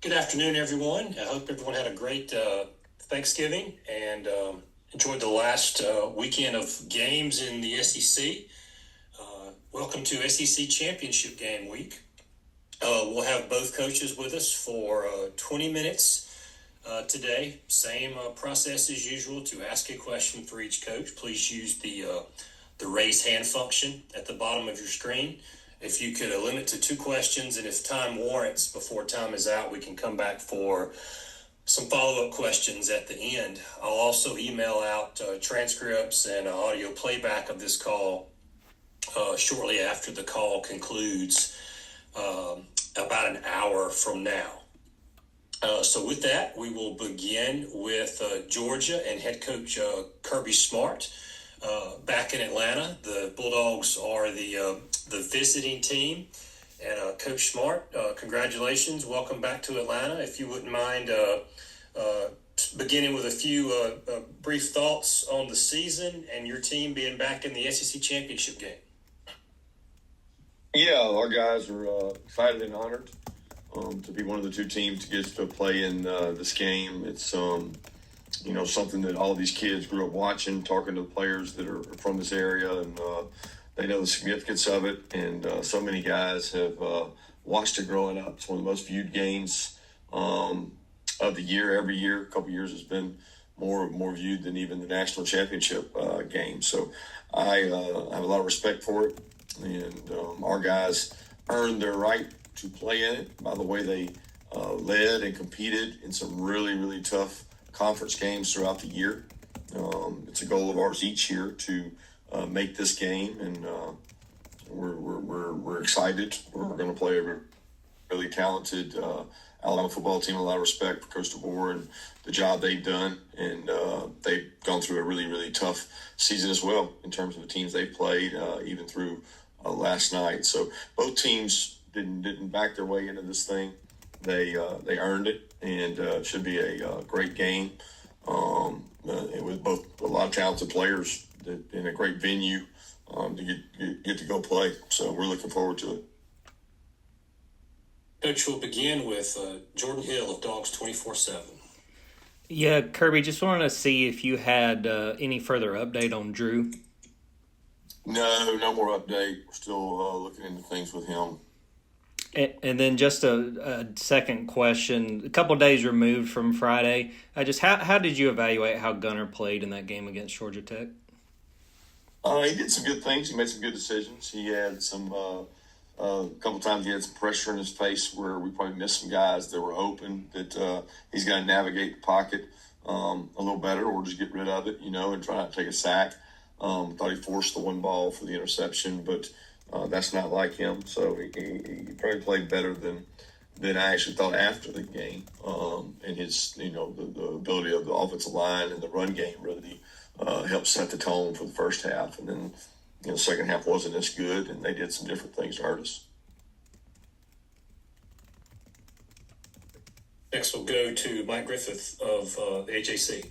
Good afternoon, everyone. I hope everyone had a great Thanksgiving and enjoyed the last weekend of games in the SEC. Welcome to SEC Championship Game Week. We'll have both coaches with us for 20 minutes today. Same process as usual. To ask a question for each coach, please use the raise hand function at the bottom of your screen. If you could limit to 2 questions, and if time warrants, before time is out, we can come back for some follow-up questions at the end. I'll also email out transcripts and audio playback of this call shortly after the call concludes, about an hour from now. So with that, we will begin with Georgia and head coach Kirby Smart. Back in Atlanta, the Bulldogs are the visiting team. And Coach Smart, congratulations. Welcome back to Atlanta. If you wouldn't mind beginning with a few brief thoughts on the season and your team being back in the SEC Championship game. Yeah, our guys are excited and honored to be one of the 2 teams to get to play in this game. It's something that all of these kids grew up watching, talking to the players that are from this area, and they know the significance of it. And so many guys have watched it growing up. It's one of the most viewed games of the year. Every year, a couple years, has been more viewed than even the national championship game. So I have a lot of respect for it. And our guys earned their right to play in it by the way they led and competed in some really, really tough conference games throughout the year. It's a goal of ours each year to make this game, and we're excited. We're going to play a really talented Alabama football team. A lot of respect for Coach DeBoer and the job they've done, and they've gone through a really, really tough season as well in terms of the teams they played, even through last night. So both teams didn't back their way into this thing. They earned it, and it should be a great game. With both a lot of talented players in a great venue to get to go play. So we're looking forward to it. Coach, we'll begin with Jordan Hill of Dogs 24/7. Yeah, Kirby, just wanted to see if you had any further update on Drew. No more update. We're still looking into things with him. And then just a second question. A couple days removed from Friday, just how did you evaluate how Gunner played in that game against Georgia Tech? He did some good things. He made some good decisions. He had some a couple times he had some pressure in his face where we probably missed some guys that were open that he's got to navigate the pocket a little better, or just get rid of it, and try not to take a sack. Thought he forced the one ball for the interception, but that's not like him. So he probably played better than I actually thought after the game. And his, the ability of the offensive line and the run game really helped set the tone for the first half. And then, the second half wasn't as good, and they did some different things to hurt us. Next, we'll go to Mike Griffith of the AJC.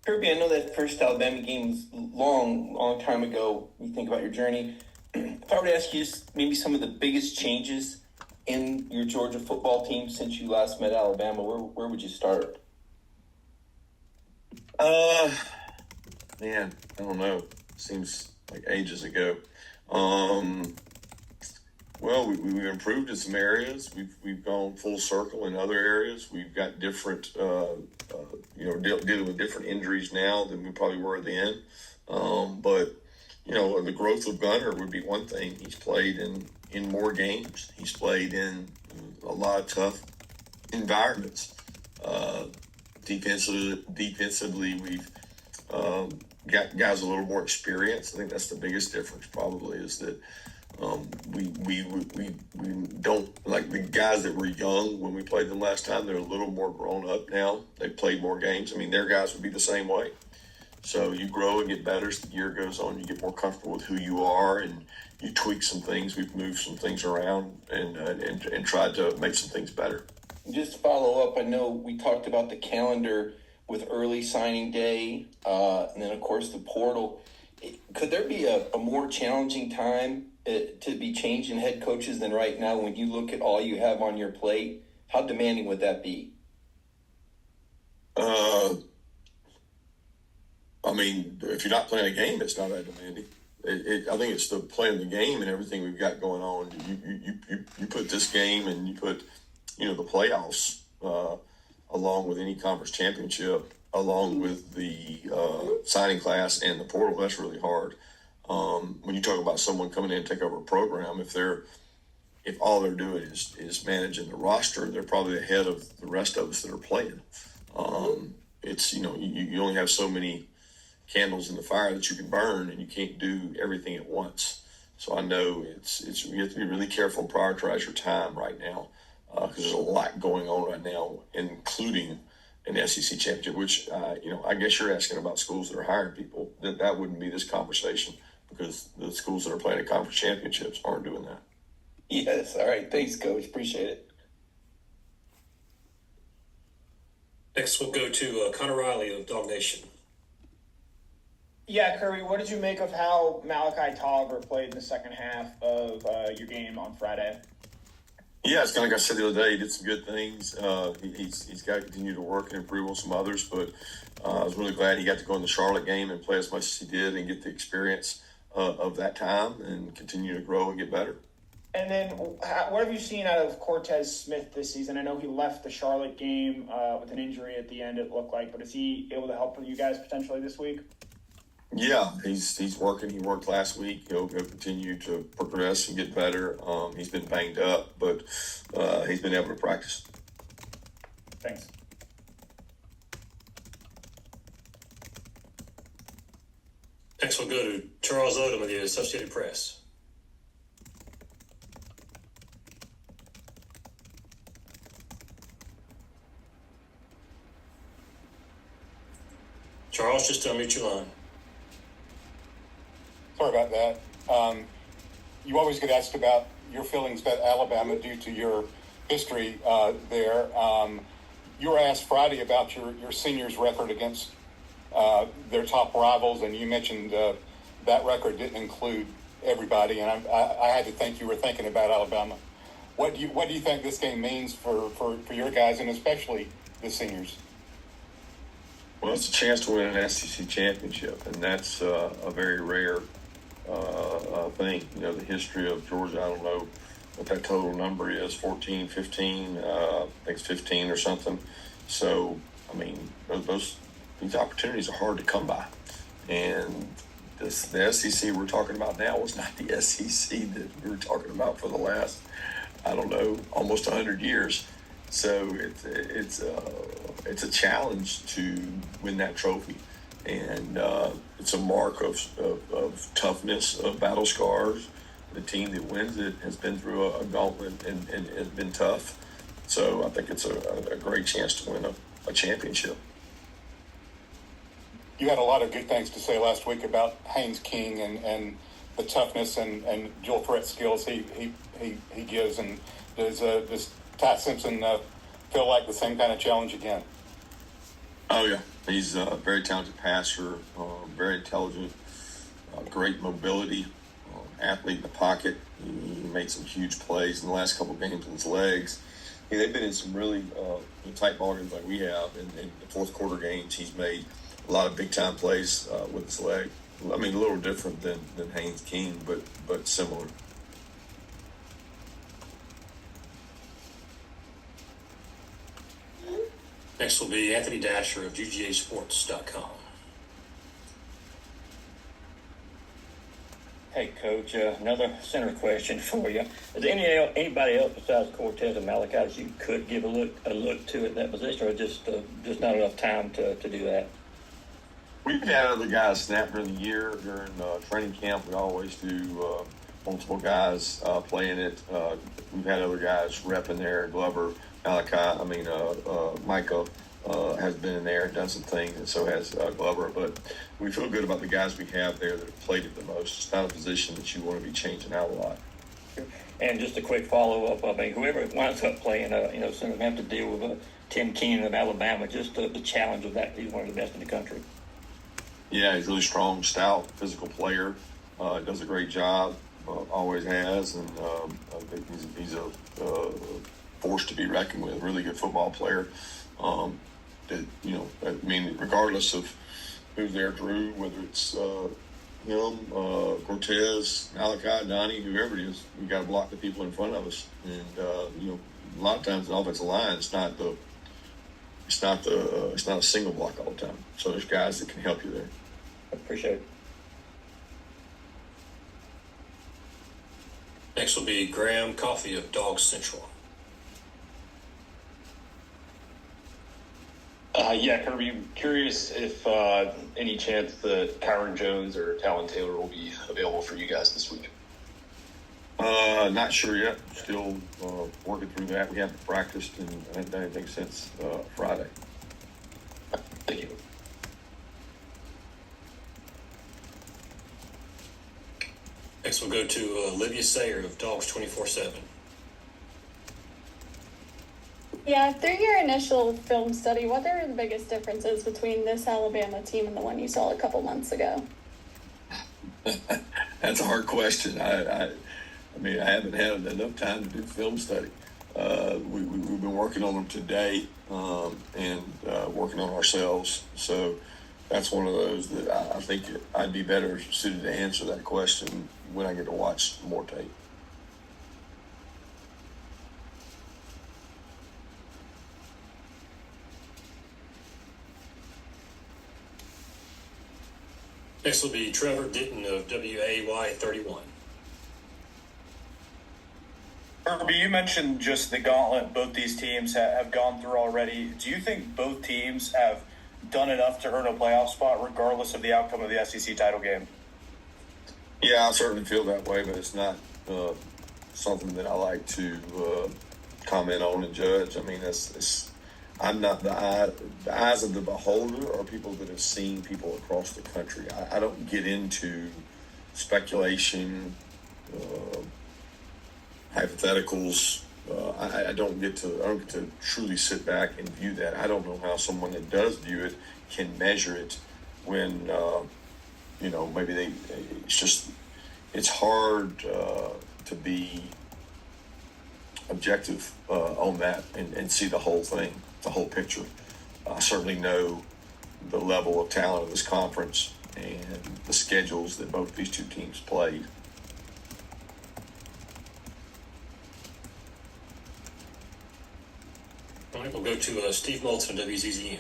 Kirby, I know that first Alabama game was long time ago. You think about your journey. If I were to ask you maybe some of the biggest changes in your Georgia football team since you last met Alabama, where would you start? Man, I don't know. Seems like ages ago. Well, we've improved in some areas. We've gone full circle in other areas. We've got different, dealing with different injuries now than we probably were then. But the growth of Gunner would be one thing. He's played in more games. He's played in a lot of tough environments. Defensively, we've got guys a little more experience. I think that's the biggest difference. Probably is that. We don't, like the guys that were young when we played them last time. They're a little more grown up now. They played more games. I mean, their guys would be the same way. So you grow and get better as the year goes on. You get more comfortable with who you are, and you tweak some things. We've moved some things around and tried to make some things better. Just to follow up, I know we talked about the calendar with early signing day, and then of course the portal. Could there be a more challenging time to be changing head coaches than right now when you look at all you have on your plate? How demanding would that be? I mean, if you're not playing a game, it's not that demanding. I think it's the playing the game and everything we've got going on. You put this game and you put, the playoffs along with any conference championship, along with the signing class and the portal. That's really hard. When you talk about someone coming in and take over a program, if all they're doing is managing the roster, they're probably ahead of the rest of us that are playing. It's you only have so many candles in the fire that you can burn, and you can't do everything at once. So I know it's you have to be really careful and prioritize your time right now because there's a lot going on right now, including an SEC championship. Which I guess you're asking about schools that are hiring people. That wouldn't be this conversation because the schools that are playing at conference championships aren't doing that. Yes. All right. Thanks, Coach. Appreciate it. Next, we'll go to Connor Riley of Dog Nation. Yeah, Kirby, what did you make of how Malachi Tolliver played in the second half of your game on Friday? Yeah, it's kind of like I said the other day. He did some good things. He's got to continue to work and improve on some others, but I was really glad he got to go in the Charlotte game and play as much as he did and get the experience of that time and continue to grow and get better. And then what have you seen out of Cortez Smith this season? I know he left the Charlotte game with an injury at the end, it looked like, but is he able to help you guys potentially this week? Yeah, he's working. He worked last week. He'll continue to progress and get better. He's been banged up, but he's been able to practice. Thanks. Next, we'll go to Charles Odom of the Associated Press. Charles, just unmute your line. Sorry about that. You always get asked about your feelings about Alabama due to your history there. You were asked Friday about your seniors' record against their top rivals, and you mentioned that record didn't include everybody, and I had to think you were thinking about Alabama. What do you think this game means for your guys, and especially the seniors? Well, it's a chance to win an SEC championship, and that's a very rare thing. The history of Georgia, I don't know what that total number is, 14, 15, I think it's 15 or something. So, I mean, these opportunities are hard to come by. And the SEC we're talking about now was not the SEC that we were talking about for the last, almost 100 years. So it's a challenge to win that trophy, and it's a mark of toughness, of battle scars. The team that wins it has been through a gauntlet and has been tough. So I think it's a great chance to win a championship. You had a lot of good things to say last week about Haynes King and the toughness and dual threat skills he gives, and does Ty Simpson feel like the same kind of challenge again? Oh, yeah. He's a very talented passer, very intelligent, great mobility, athlete in the pocket. He made some huge plays in the last couple of games with his legs. They've been in some really tight ball games like we have. In the fourth quarter games, he's made a lot of big-time plays with his leg. I mean, a little different than Haynes King, but similar. Next will be Anthony Dasher of UGAsports.com. Hey, Coach, another center question for you. Is there anybody else besides Cortez and Malachi that you could give a look to at that position, or just not enough time to do that? We've had other guys snap during the year. During training camp, we always do multiple guys playing it. We've had other guys repping there. Glover, Malachi, Micah has been in there and done some things, and so has Glover. But we feel good about the guys we have there that have played it the most. It's not a position that you want to be changing out a lot. And just a quick follow-up, whoever winds up playing, center have to deal with Tim Keenan of Alabama, just the challenge of that. He's one of the best in the country. Yeah, he's really strong, stout, physical player. Does a great job. always has, and I think he's a force to be reckoned with. Really good football player. Regardless of who's there, Drew, whether it's him, Cortez, Malachi, Donnie, whoever it is, we got to block the people in front of us. And a lot of times in the offensive line, it's not a single block all the time. So there's guys that can help you there. Appreciate it. Next will be Graham Coffey of Dog Central. Kirby, I'm curious if any chance that Kyron Jones or Talon Taylor will be available for you guys this week. Not sure yet. Still working through that. We haven't practiced and haven't done anything since Friday. Thank you. Next we'll go to Olivia Sayer of Dogs 24/7. Yeah, through your initial film study, what are the biggest differences between this Alabama team and the one you saw a couple months ago? That's a hard question. I haven't had enough time to do film study. We've been working on them today and working on ourselves. So that's one of those that I think I'd be better suited to answer that question when I get to watch more tape. Next will be Trevor Ditton of WAY 31. Kirby, you mentioned just the gauntlet both these teams have gone through already. Do you think both teams have done enough to earn a playoff spot regardless of the outcome of the SEC title game? Yeah, I certainly feel that way, but it's not something that I like to comment on and judge. I mean, I'm not the eyes of the beholder are people that have seen people across the country. I don't get into speculation, hypotheticals. I don't get to truly sit back and view that. I don't know how someone that does view it can measure it when maybe it's hard to be objective on that and see the whole thing, the whole picture. I certainly know the level of talent of this conference and the schedules that both these two teams played. All right, we'll go to Steve Moulton of WZZN.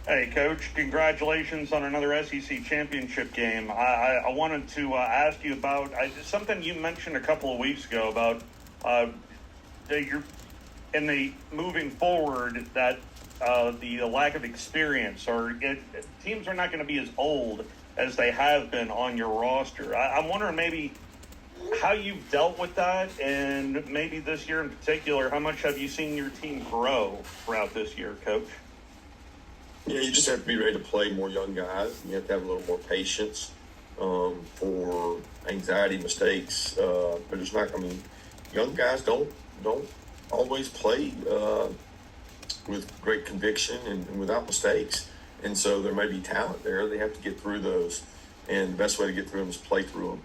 Hey, Coach, congratulations on another SEC championship game. I wanted to ask you about something you mentioned a couple of weeks ago about moving forward that the lack of experience teams are not going to be as old as they have been on your roster. I'm wondering maybe how you've dealt with that, and maybe this year in particular, how much have you seen your team grow throughout this year, Coach? Yeah, you just have to be ready to play more young guys. You have to have a little more patience for anxiety, mistakes. But it's not. I mean, young guys don't always play with great conviction and without mistakes. And so there may be talent there. They have to get through those, and the best way to get through them is play through them.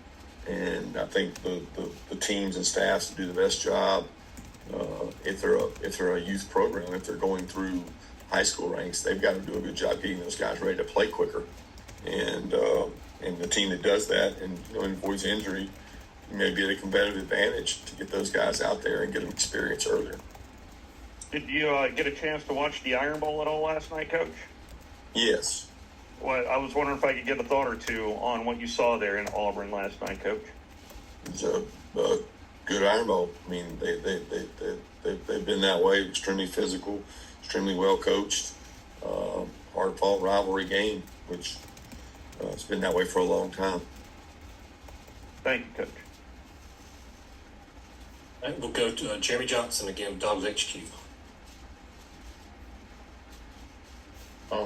And I think the teams and staffs do the best job if they're a youth program, if they're going through high school ranks, they've got to do a good job getting those guys ready to play quicker. And the team that does that and avoids injury may be at a competitive advantage to get those guys out there and get them experience earlier. Did you get a chance to watch the Iron Bowl at all last night, Coach? Yes. Well, I was wondering if I could get a thought or two on what you saw there in Auburn last night, Coach. It's a good Iron Bowl. I mean, they've been that way, extremely physical, extremely well coached, hard-fought rivalry game, which it's been that way for a long time. Thank you, Coach. All right, we'll go to Jeremy Johnson again with Dogs HQ.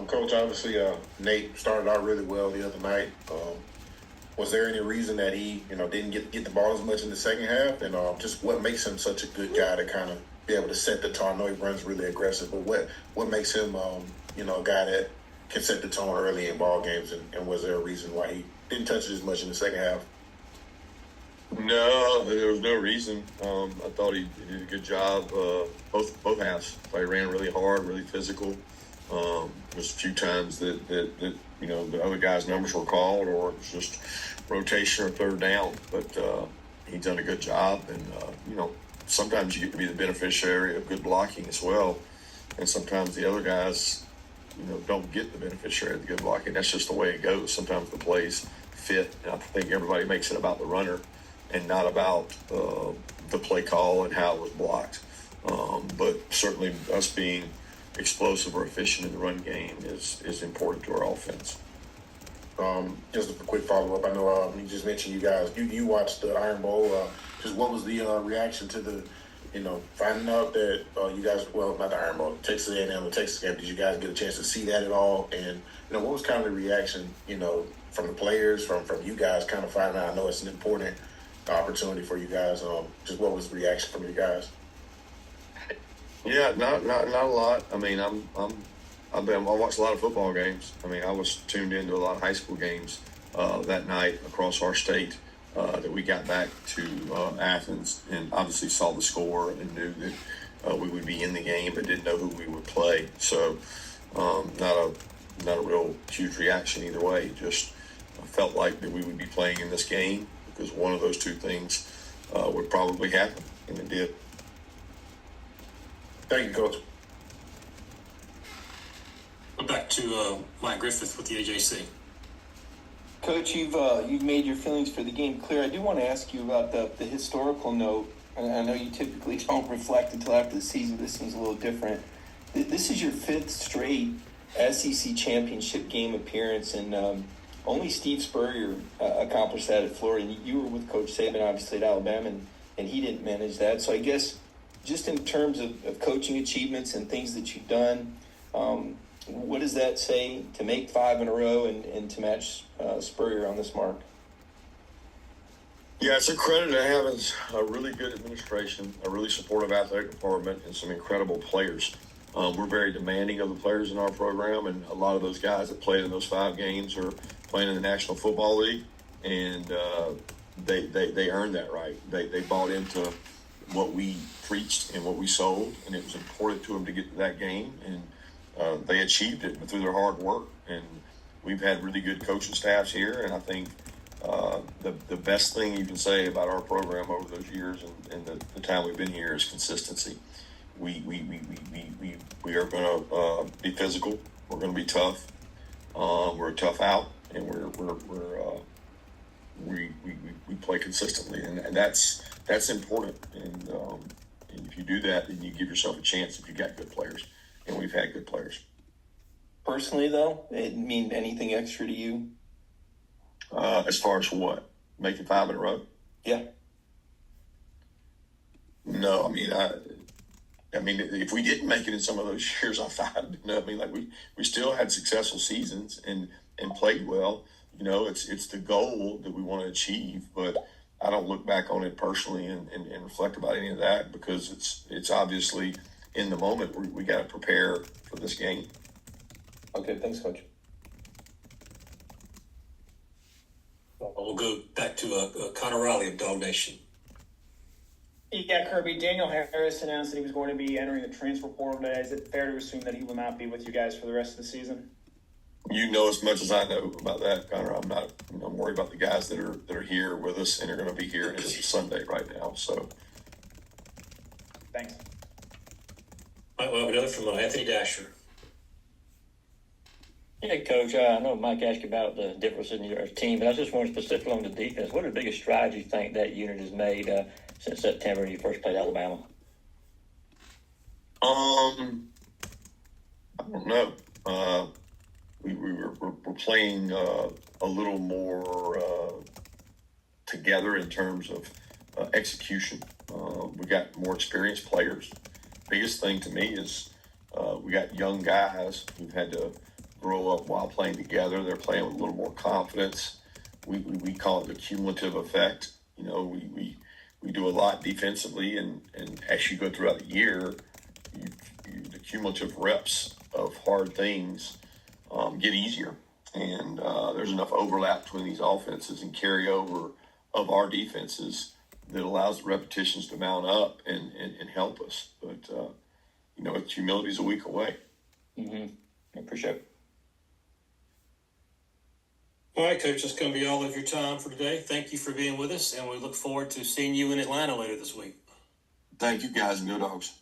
Coach, obviously, Nate started out really well the other night. Was there any reason that he, didn't get the ball as much in the second half? And just what makes him such a good guy to kind of be able to set the tone? I know he runs really aggressive, but what makes him, a guy that can set the tone early in ball games? And was there a reason why he didn't touch it as much in the second half? No, there was no reason. I thought he did a good job. Both halves. They ran really hard, really physical. There's a few times that the other guy's numbers were called, or it was just rotation or third down. But he's done a good job, and sometimes you get to be the beneficiary of good blocking as well, and sometimes the other guys don't get the beneficiary of the good blocking. That's just the way it goes. Sometimes the plays fit, and I think everybody makes it about the runner and not about the play call and how it was blocked. But certainly us being explosive or efficient in the run game is important to our offense. Just a quick follow-up. I know you just mentioned you watched the Iron Bowl. Just what was the reaction to the, finding out that you guys, well, not the Iron Bowl, Texas A&M, the Texas game, did you guys get a chance to see that at all? And, what was kind of the reaction, from the players, from you guys kind of finding out? I know it's an important opportunity for you guys. Just what was the reaction from you guys? Yeah, not a lot. I mean, I watched a lot of football games. I mean, I was tuned into a lot of high school games that night across our state that we got back to Athens, and obviously saw the score and knew that we would be in the game, but didn't know who we would play. So not a real huge reaction either way. Just felt like that we would be playing in this game because one of those two things would probably happen, and it did. Thank you, Coach. Back to Mike Griffith with the AJC. Coach, you've made your feelings for the game clear. I do want to ask you about the historical note. And I know you typically don't reflect until after the season. This seems a little different. This is your fifth straight SEC championship game appearance, and only Steve Spurrier accomplished that at Florida. And you were with Coach Saban, obviously, at Alabama, and he didn't manage that. So I guess just in terms of coaching achievements and things that you've done, what does that say to make 5 in a row and to match Spurrier on this mark? Yeah, it's a credit to having a really good administration, a really supportive athletic department, and some incredible players. We're very demanding of the players in our program, and a lot of those guys that played in those 5 games are playing in the National Football League, and they earned that right. They bought into what we preached and what we sold, and it was important to them to get to that game, and they achieved it through their hard work. And we've had really good coaching staffs here, and I think the best thing you can say about our program over those years and the time we've been here is consistency. We are going to be physical. We're going to be tough. We're a tough out, and we play consistently, and that's important. And if you do that, then you give yourself a chance if you got good players, and we've had good players. Personally, though, it mean anything extra to you? As far as what? Making 5 in a row? Yeah. No, I mean, if we didn't make it in some of those years, we still had successful seasons and played well. It's the goal that we want to achieve, but I don't look back on it personally and reflect about any of that because it's obviously in the moment we got to prepare for this game. Okay, thanks, Coach. We'll go back to Connor Riley of Dog Nation. Yeah, Kirby, Daniel Harris announced that he was going to be entering the transfer portal today. Is it fair to assume that he will not be with you guys for the rest of the season? You know as much as I know about that, Connor. I'm not worried about the guys that are here with us and are going to be here. It's Sunday right now, so. Thanks. All right, we'll have another from Anthony Dasher. Yeah, Coach, I know Mike asked you about the difference in your team, but I just want specifically on the defense. What are the biggest strides you think that unit has made since September when you first played Alabama? I don't know. We're playing a little more together in terms of execution. We got more experienced players. Biggest thing to me is we got young guys who've had to grow up while playing together. They're playing with a little more confidence. We call it the cumulative effect. We do a lot defensively, and as you go throughout the year, the cumulative reps of hard things get easier. And there's enough overlap between these offenses and carry over of our defenses that allows the repetitions to mount up and help us. But, humility's a week away. Mm-hmm. I appreciate it. All right, Coach, that's going to be all of your time for today. Thank you for being with us, and we look forward to seeing you in Atlanta later this week. Thank you, guys, and go Dogs.